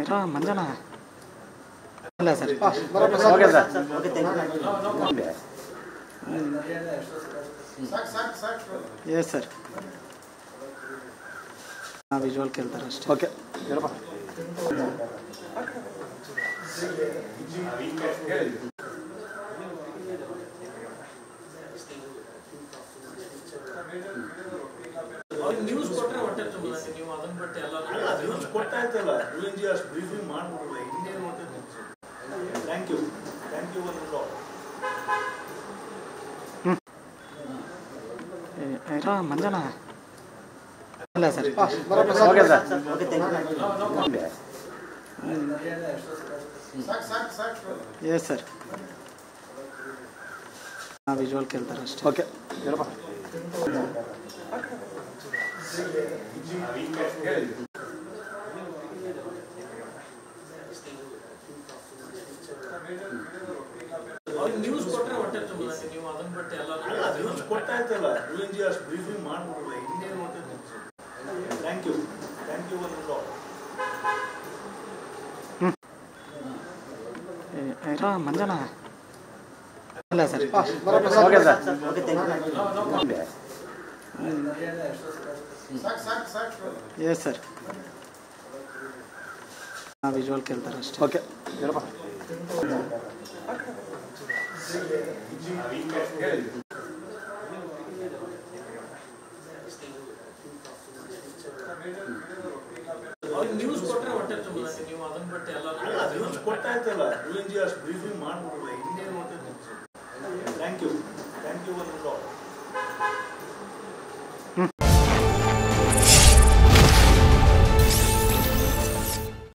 era manjana ಅಲ್ಲ sir okay sir okay thank U yes sir visual ಕೇಳ್ತಾರೆ ಅಷ್ಟೇ okay ಹೇಳಪ್ಪ ನ್ಯೂಸ್ ಕೊಟ್ಟರೆ ಹೊಟ್ಟೆ ತುಂಬಲ್ಲ ನೀವು ಅದನ್ನ ಬಿಟ್ಟು ಎಲ್ಲ ನ್ಯೂಸ್ ಕೊಡ್ತಾ ಇರ್ತಲ್ಲ UNG ಅಷ್ಟು ಬ್ರೀಫಿಂಗ್ ಮಾಡ್ಬಿಡಲ್ಲ ಇನ್ನೇನು ಹೊಟ್ಟೆ ಥ್ಯಾಂಕ್ ಯು era manjana ಅಲ್ಲ sir okay sir okay thank U yes sir visual ಕೇಳ್ತಾರೆ ಅಷ್ಟೇ ಓಕೆ ಹೇಳಪ್ಪ ನ್ಯೂಸ್ ಕೊಟ್ಟರೆ ಹೊಟ್ಟೆ ತುಂಬಲ್ಲ ನೀವು ಅದನ್ನ ಬಿಟ್ಟು ಎಲ್ಲ ನ್ಯೂಸ್ ಕೊಡ್ತಾ ಇರ್ತಲ್ಲ UNG ಅಷ್ಟು ಬ್ರೀಫಿಂಗ್ ಮಾಡ್ಬಿಡಲ್ಲ ಇನ್ನೇನು ಹೊಟ್ಟೆ ಥ್ಯಾಂಕ್ ಯು era manjana ಅಲ್ಲ sir okay sir okay thank U yes sir visual ಕೇಳ್ತಾರೆ ಅಷ್ಟೇ ಓಕೆ ಹೇಳಪ್ಪ ನ್ಯೂಸ್ ಕೊಟ್ಟರೆ ಹೊಟ್ಟೆ ತುಂಬಲ್ಲ ನೀವು ಅದನ್ನ ಬಿಟ್ಟು ಎಲ್ಲ ನ್ಯೂಸ್ ಕೊಡ್ತಾ ಇರ್ತಲ್ಲ UNG ಅಷ್ಟು ಬ್ರೀಫಿಂಗ್ ಮಾಡ್ಬಿಡಲ್ಲ